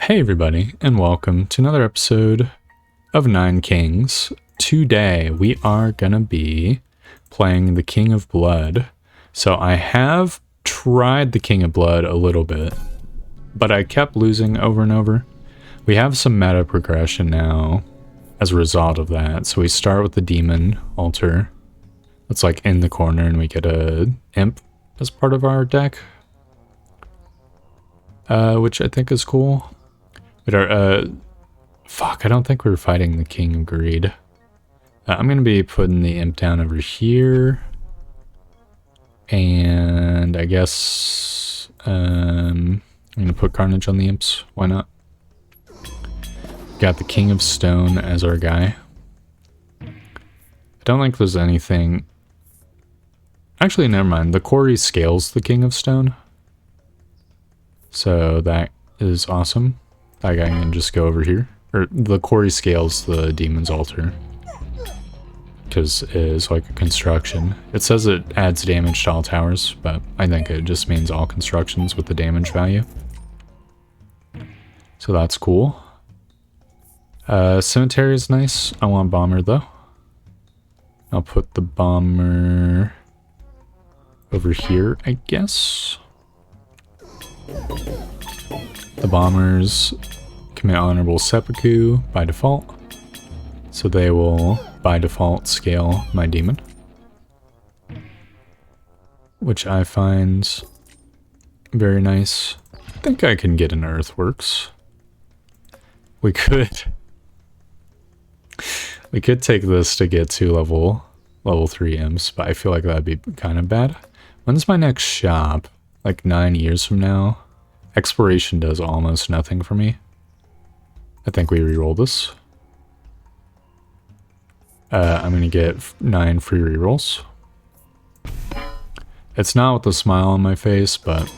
Hey everybody, and welcome to another episode of Nine Kings. Today we are gonna be playing the King of Blood. So I have tried the King of Blood a little bit, but I kept losing over and over. We have some meta progression now as a result of that. So we start with the demon altar. It's like in the corner and we get a imp as part of our deck. Which I think is cool. But fuck, I don't think we're fighting the King of Greed. I'm going to be putting the imp down over here. And I guess I'm going to put Carnage on the imps. Why not? Got the King of Stone as our guy. I don't think there's anything... Actually, never mind. The quarry scales the King of Stone. So that is awesome. That guy can just go over here. Or the quarry scales the demon's altar. Because it is like a construction. It says it adds damage to all towers, but I think it just means all constructions with the damage value. So that's cool. Cemetery is nice. I want bomber though. I'll put the bomber over here, I guess. The bombers commit honorable seppuku by default, so they will by default scale my demon, which I find very nice. I think I can get an earthworks. We could take this to get to level 3 imps, but I feel like that'd be kind of bad. When's my next shop? Like 9 years from now? Exploration does almost nothing for me. I think we reroll this. I'm gonna get 9 free rerolls. It's not with a smile on my face, but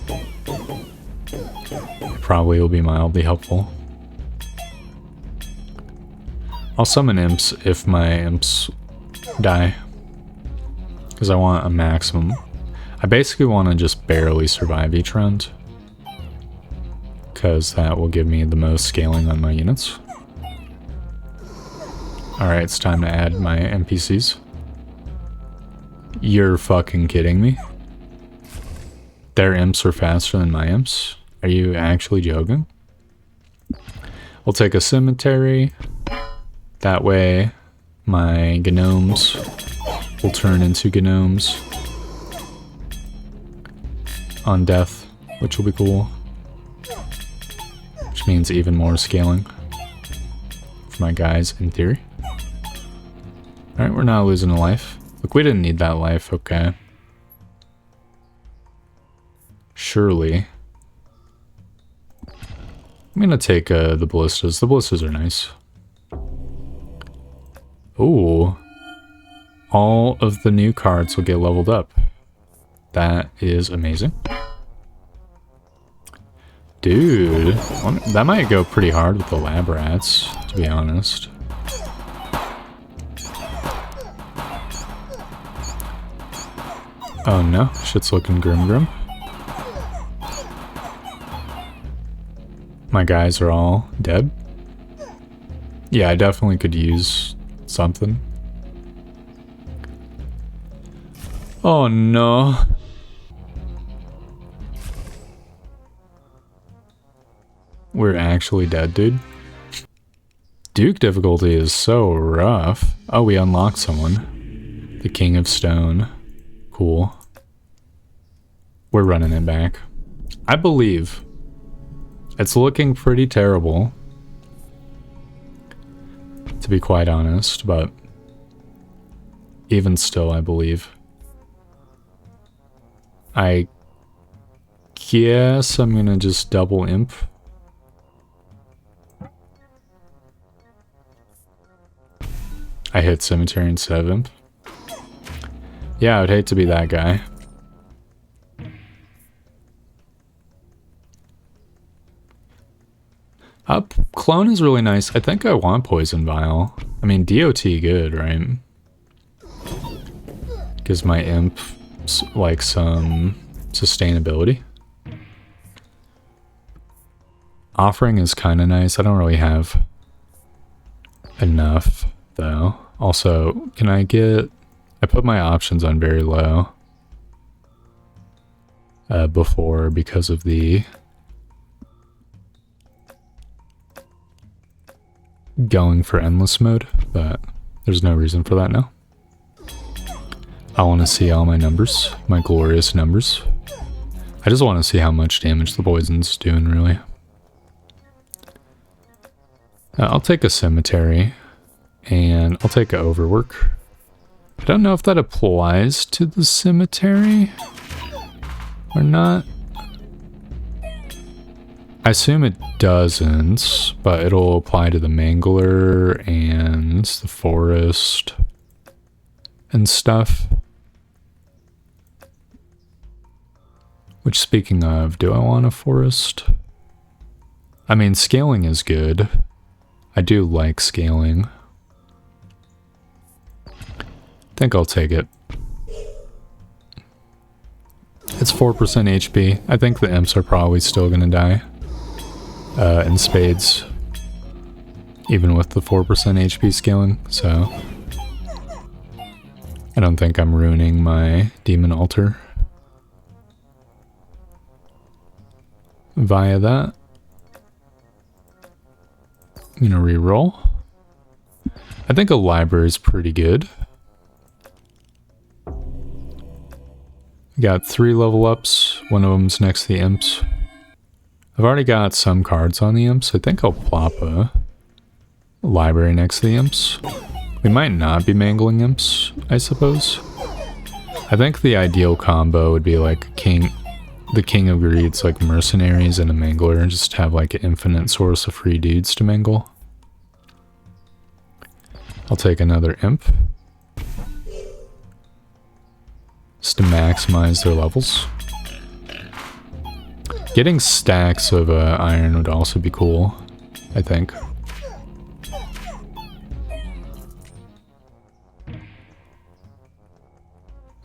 it probably will be mildly helpful. I'll summon imps if my imps die, because I want a maximum. I basically want to just barely survive each round, because that will give me the most scaling on my units. Alright, it's time to add my NPCs. You're fucking kidding me? Their imps are faster than my imps? Are you actually joking? We'll take a cemetery. That way, my gnomes will turn into gnomes on death, which will be cool. Which means even more scaling for my guys in theory. Alright, we're not losing a life. Look, we didn't need that life, okay. Surely. I'm gonna take the ballistas. The ballistas are nice. Ooh. All of the new cards will get leveled up. That is amazing. Dude, that might go pretty hard with the lab rats, to be honest. Oh no, shit's looking grim. My guys are all dead. Yeah, I definitely could use something. Oh no. We're actually dead, dude. Duke difficulty is so rough. Oh, we unlocked someone. The King of Stone. Cool. We're running it back. I believe. It's looking pretty terrible, to be quite honest, but even still, I believe. I guess I'm gonna just double imp. I hit cemetery instead of imp. Yeah, I would hate to be that guy. Clone is really nice. I think I want Poison Vial. I mean, DOT good, right? Gives my imp like some sustainability. Offering is kind of nice. I don't really have enough, though. Also, can I get... I put my options on very low before because of the going for endless mode, but there's no reason for that now. I want to see all my numbers, my glorious numbers. I just want to see how much damage the poison's doing, really. I'll take a cemetery, and I'll take an overwork. I don't know if that applies to the cemetery or not. I assume it doesn't, but it'll apply to the mangler and the forest and stuff. Which, speaking of, do I want a forest? I mean, scaling is good. I do like scaling. I think I'll take it. It's 4% HP. I think the imps are probably still gonna die. In spades. Even with the 4% HP scaling, so... I don't think I'm ruining my demon altar via that. I'm gonna re-roll. I think a library is pretty good. Got 3 level ups. One of them's next to the imps. I've already got some cards on the imps. I think I'll plop a library next to the imps. We might not be mangling imps, I suppose. I think the ideal combo would be like the King of Greed's like mercenaries and a mangler, and just have like an infinite source of free dudes to mangle. I'll take another imp. Just to maximize their levels. Getting stacks of iron would also be cool, I think.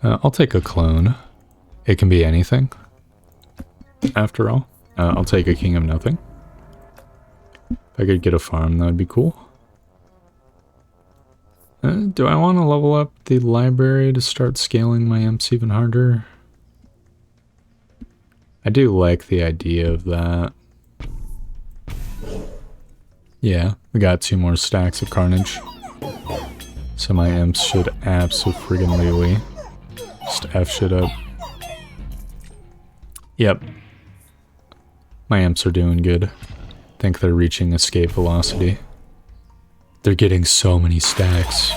I'll take a clone. It can be anything, after all. I'll take a King of Nothing. If I could get a farm, that would be cool. Do I want to level up the library to start scaling my imps even harder? I do like the idea of that. Yeah, we got 2 more stacks of carnage. So my imps should absolutely just F shit up. Yep. My imps are doing good. I think they're reaching escape velocity. They're getting so many stacks.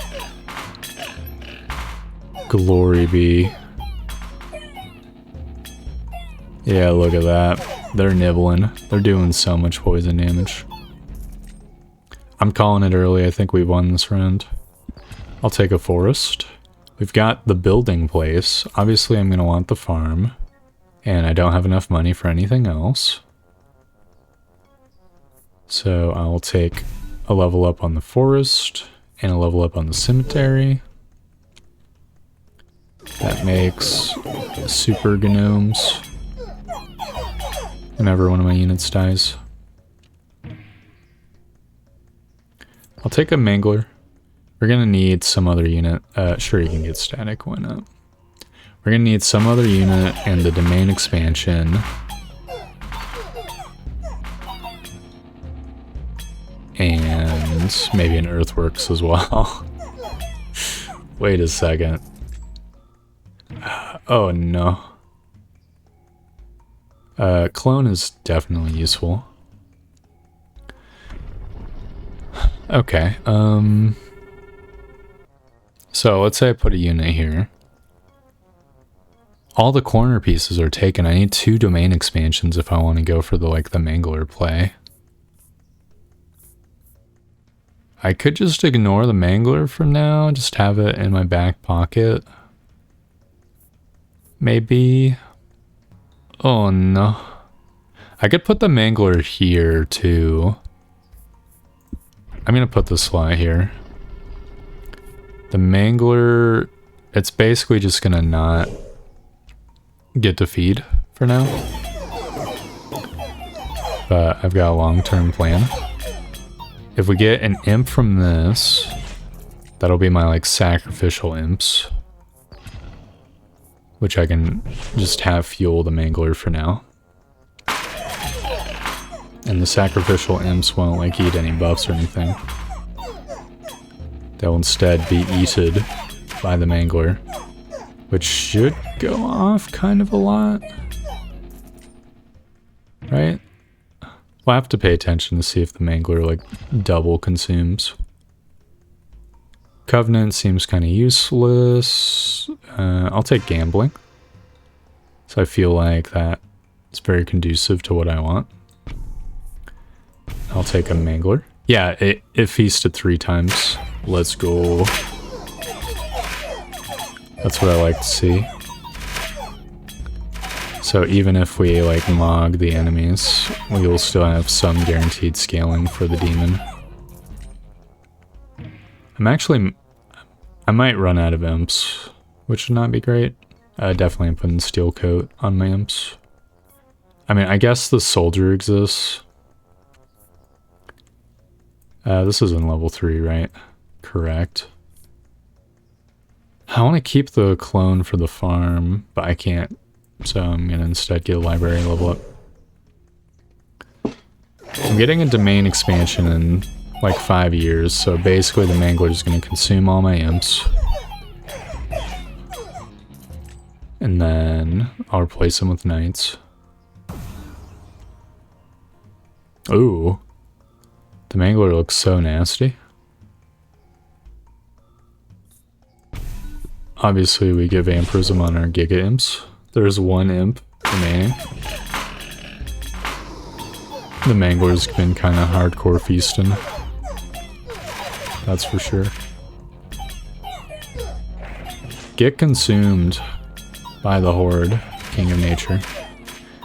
Glory be. Yeah, look at that. They're nibbling. They're doing so much poison damage. I'm calling it early. I think we won this round. I'll take a forest. We've got the building place. Obviously, I'm going to want the farm. And I don't have enough money for anything else. So I'll take a level up on the forest and a level up on the cemetery. That makes super gnomes whenever one of my units dies. I'll take a mangler. We're gonna need some other unit. Sure, you can get static, why not? We're gonna need some other unit and the domain expansion. And maybe an earthworks as well. Wait a second. Oh no. Clone is definitely useful. Okay, so let's say I put a unit here. All the corner pieces are taken. I need 2 domain expansions if I want to go for the mangler play. I could just ignore the mangler for now, just have it in my back pocket. Maybe. Oh no. I could put the mangler here too. I'm gonna put the slot here. The mangler, it's basically just gonna not get to feed for now. but I've got a long-term plan. If we get an imp from this, that'll be my like sacrificial imps, which I can just have fuel the mangler for now. And the sacrificial imps won't like eat any buffs or anything. They'll instead be eaten by the mangler, which should go off kind of a lot, right? We'll have to pay attention to see if the mangler like double consumes. Covenant seems kind of useless. I'll take gambling. So I feel like that is very conducive to what I want. I'll take a mangler. Yeah, it feasted 3 times. Let's go. That's what I like to see. So even if we like mog the enemies, we will still have some guaranteed scaling for the demon. I might run out of imps, which would not be great. Definitely I'm putting steel coat on my imps. I mean, I guess the soldier exists. This is in level 3, right? Correct. I want to keep the clone for the farm, but I can't. So I'm going to instead get a library level up. I'm getting a domain expansion in like 5 years, so basically the mangler is going to consume all my imps. And then I'll replace them with knights. Ooh. The mangler looks so nasty. Obviously we get vampirism on our giga imps. There's 1 imp remaining. The mangler's been kind of hardcore feasting. That's for sure. Get consumed by the horde, King of Nature.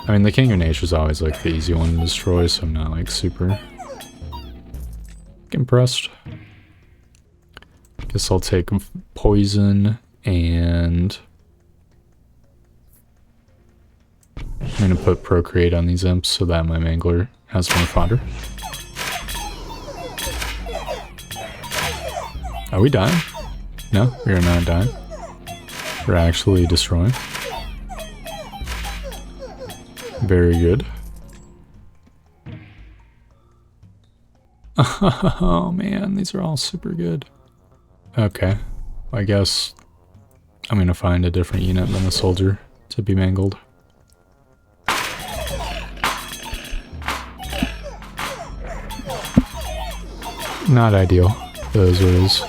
I mean, the King of Nature's always like the easy one to destroy, so I'm not like super impressed. Guess I'll take poison and I'm gonna put procreate on these imps so that my mangler has more fodder. Are we dying? No, we are not dying. We're actually destroying. Very good. Oh man, these are all super good. Okay, I guess I'm gonna find a different unit than a soldier to be mangled. Not ideal, those ways.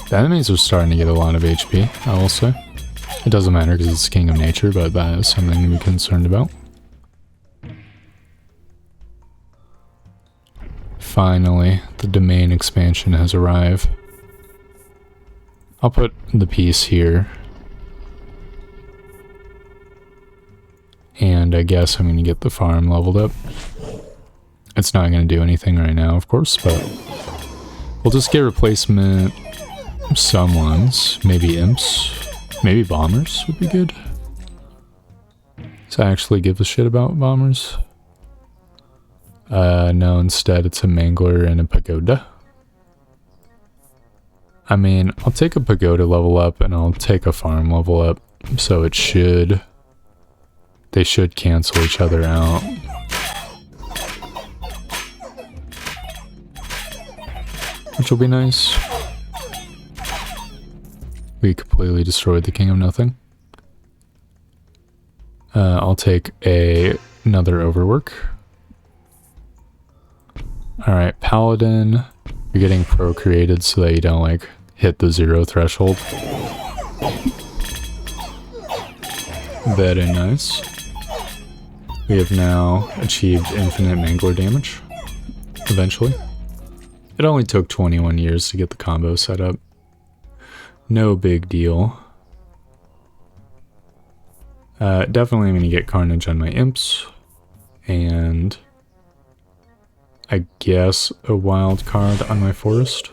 The enemies are starting to get a lot of HP, I will say. It doesn't matter because it's King of Nature, but that is something to be concerned about. Finally, the domain expansion has arrived. I'll put the piece here. And I guess I'm going to get the farm leveled up. It's not going to do anything right now, of course, but we'll just get replacement someone's. Maybe imps. Maybe bombers would be good. To actually give a shit about bombers. No, instead it's a mangler and a pagoda. I mean, I'll take a pagoda level up and I'll take a farm level up. So it should... They should cancel each other out. Which will be nice. We completely destroyed the King of Nothing. I'll take another overwork. Alright, Paladin. You're getting procreated so that you don't like hit the 0 threshold. Very nice. We have now achieved infinite mangler damage. Eventually. It only took 21 years to get the combo set up. No big deal. Definitely I'm going to get Carnage on my imps. And I guess a wild card on my forest.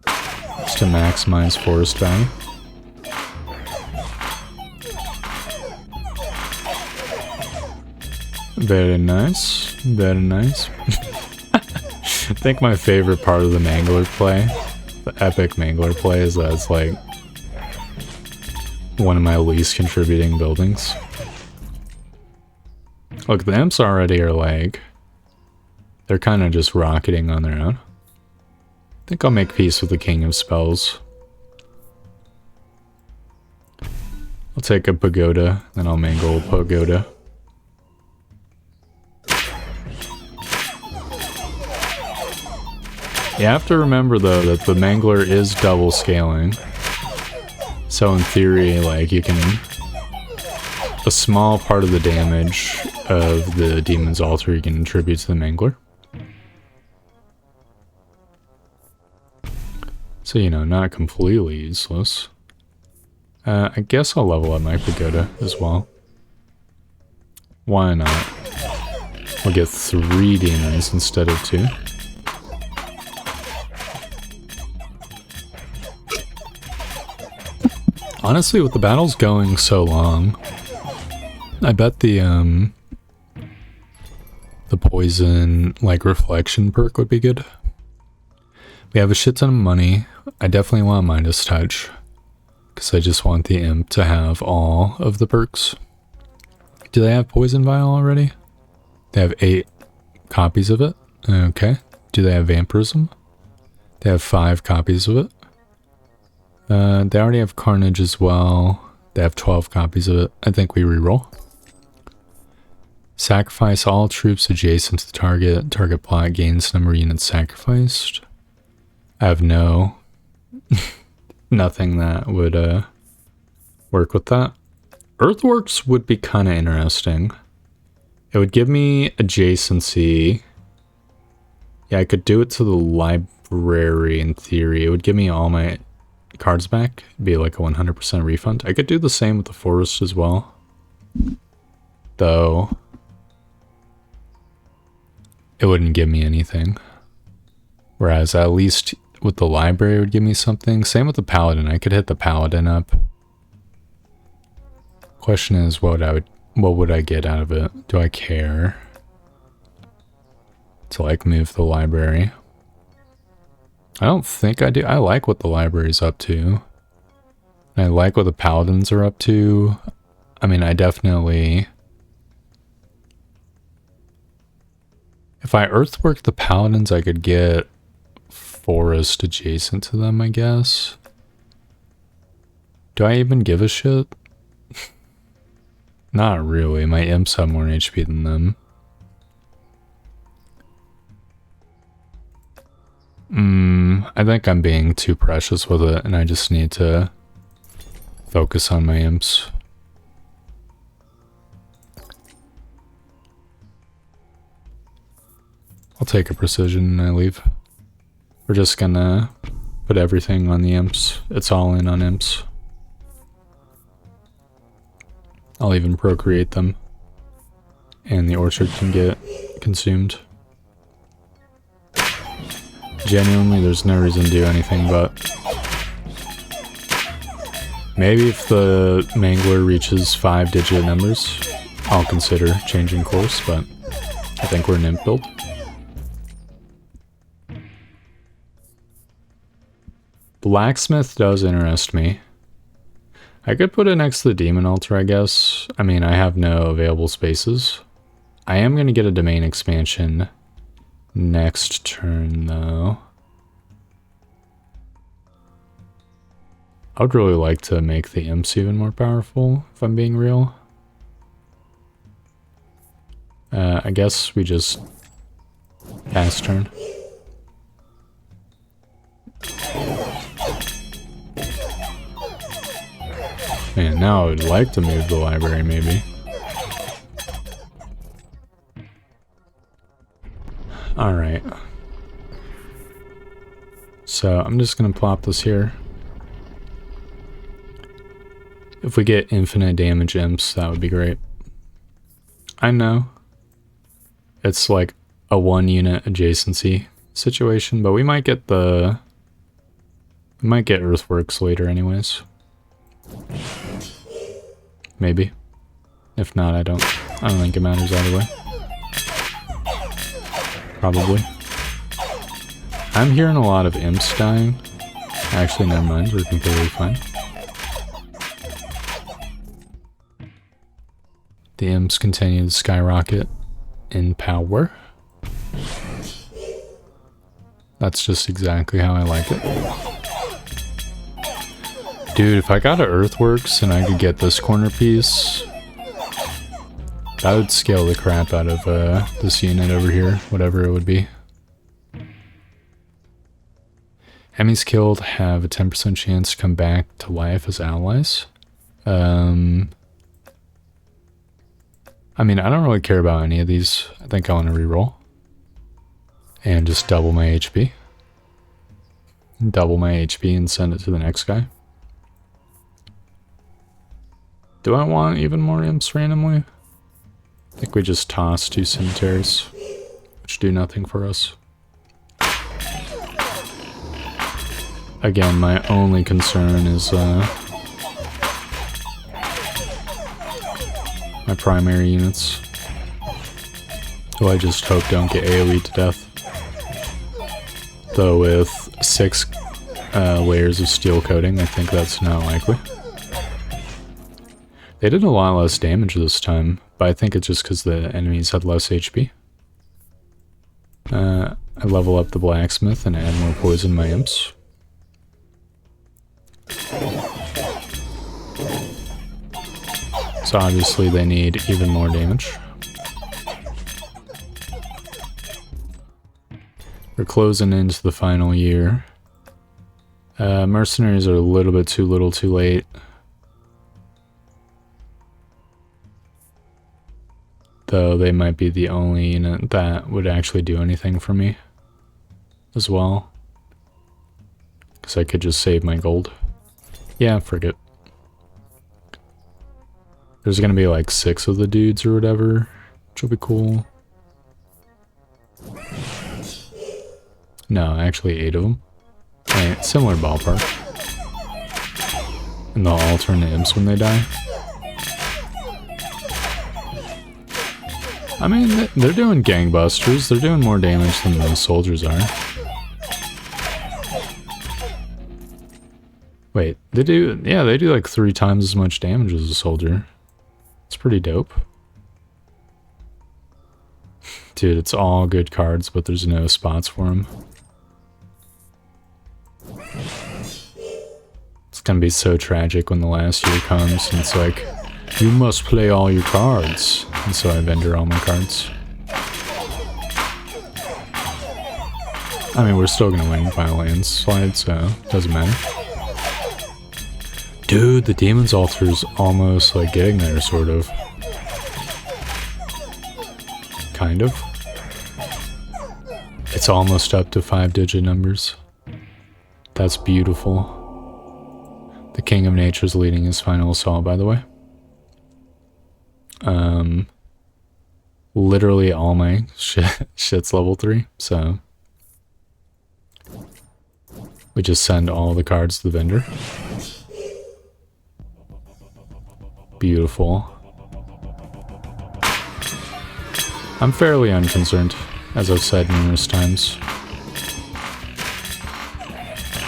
Just to maximize forest value. Very nice. Very nice. I think my favorite part of the Mangler play, the epic Mangler play, is that it's like one of my least contributing buildings. Look, the Imps already are like, they're kind of just rocketing on their own. I think I'll make peace with the King of Spells. I'll take a pagoda, then I'll mangle a pagoda. You have to remember though that the Mangler is double scaling. So in theory, like you can... a small part of the damage of the Demon's Altar you can attribute to the Mangler. So, you know, not completely useless. I guess I'll level up my pagoda as well. Why not? We'll get 3 demons instead of 2. Honestly, with the battles going so long, I bet the poison, like, reflection perk would be good. We have a shit ton of money. I definitely want Midas Touch, because I just want the Imp to have all of the perks. Do they have Poison Vial already? They have 8 copies of it. Okay. Do they have Vampirism? They have 5 copies of it. They already have Carnage as well. They have 12 copies of it. I think we reroll. Sacrifice all troops adjacent to the target. Target plot gains number of units sacrificed. I have no... nothing that would work with that. Earthworks would be kind of interesting. It would give me adjacency. Yeah, I could do it to the library in theory. It would give me all my cards back. It'd be like a 100% refund. I could do the same with the forest as well. Though, it wouldn't give me anything. Whereas at least with the library it would give me something. Same with the paladin. I could hit the paladin up. Question is, what would I get out of it? Do I care to like move the library? I don't think I do. I like what the library's up to. And I like what the paladins are up to. I mean, I definitely... if I earthwork the paladins, I could get forest adjacent to them, I guess. Do I even give a shit? Not really. My imps have more HP than them. I think I'm being too precious with it, and I just need to focus on my imps. I'll take a precision and I leave. We're just gonna put everything on the imps. It's all in on imps. I'll even procreate them. And the orchard can get consumed. Genuinely, there's no reason to do anything but... maybe if the Mangler reaches 5-digit numbers, I'll consider changing course, but I think we're an imp build. Blacksmith does interest me. I could put it next to the Demon Altar, I guess. I mean, I have no available spaces. I am going to get a domain expansion next turn, though. I would really like to make the imps even more powerful, if I'm being real. I guess we just pass turn. Man, now I would like to move the library, maybe. Alright. So, I'm just gonna plop this here. If we get infinite damage imps, that would be great. I know. It's like a 1-unit adjacency situation, but we might get the... we might get earthworks later anyways. Maybe. If not, I don't think it matters either way. probably. I'm hearing a lot of imps dying. Actually, never mind, we're completely fine. The imps continue to skyrocket in power. That's just exactly how I like it. Dude, if I got an earthworks and I could get this corner piece, that would scale the crap out of this unit over here, whatever it would be. Enemies killed have a 10% chance to come back to life as allies. I mean, I don't really care about any of these. I think I want to reroll. And just double my HP. Double my HP and send it to the next guy. Do I want even more imps randomly? I think we just toss 2 cemeteries, which do nothing for us. Again, my only concern is my primary units, who I just hope don't get AoE to death. Though with 6 layers of steel coating, I think that's not likely. They did a lot less damage this time, but I think it's just because the enemies had less HP. I level up the blacksmith and add more poison to my imps. So obviously they need even more damage. We're closing into the final year. Mercenaries are a little bit too little too late. Though they might be the only unit that would actually do anything for me as well. Because I could just save my gold. Yeah, forget. There's gonna be like 6 of the dudes or whatever, which will be cool. No, actually 8 of them. Right, similar ballpark. And they'll all turn to imps when they die. I mean, they're doing gangbusters. They're doing more damage than those soldiers are. Wait, they do... Yeah, they do like 3 times as much damage as a soldier. It's pretty dope. Dude, it's all good cards, but there's no spots for them. It's gonna be so tragic when the last year comes and it's like, you must play all your cards. And so I vendor all my cards. I mean, we're still gonna win by a landslide, so it doesn't matter. Dude, the Demon's Altar's almost like getting there, sort of. Kind of. It's almost up to 5-digit numbers. That's beautiful. The King of Nature's leading his final assault, by the way. Literally all my shit's level 3, so we just send all the cards to the vendor. Beautiful. I'm fairly unconcerned, as I've said numerous times.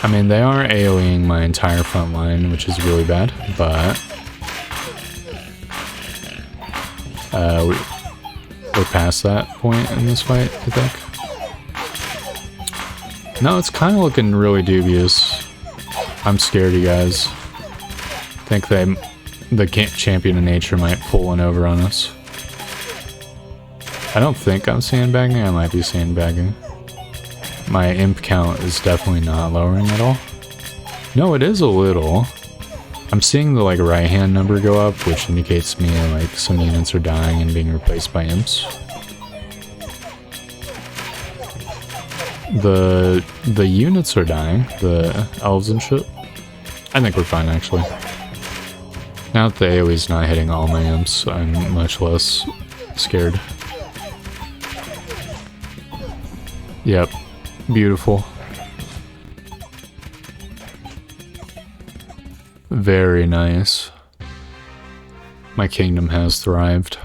I mean, they are AoEing my entire front line, which is really bad, but we're past that point in this fight, I think. No, it's kind of looking really dubious. I'm scared, you guys. I think the Champion of Nature might pull one over on us. I don't think I'm sandbagging, I might be sandbagging. My imp count is definitely not lowering at all. No, it is a little. I'm seeing the like right hand number go up, which indicates to me like some units are dying and being replaced by imps. The units are dying, the elves and shit. I think we're fine actually. Now that the AoE's not hitting all my imps, I'm much less scared. Yep, beautiful. Very nice. My kingdom has thrived.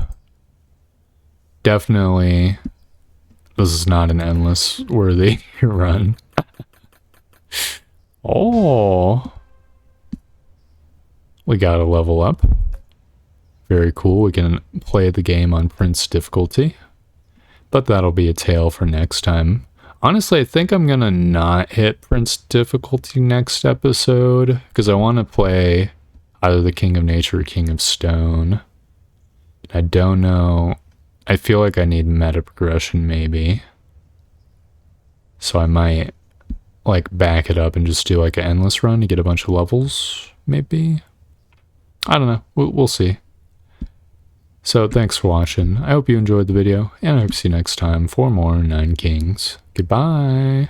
Definitely This is not an endless worthy run. Oh, we got to level up. Very cool. We can play the game on Prince difficulty, but that'll be a tale for next time. Honestly, I think I'm gonna not hit Prince difficulty next episode because I want to play either the King of Nature or King of Stone. I don't know. I feel like I need meta progression maybe. So I might like back it up and just do like an endless run to get a bunch of levels, maybe. I don't know. We'll see. So thanks for watching. I hope you enjoyed the video, and I hope to see you next time for more Nine Kings. Goodbye.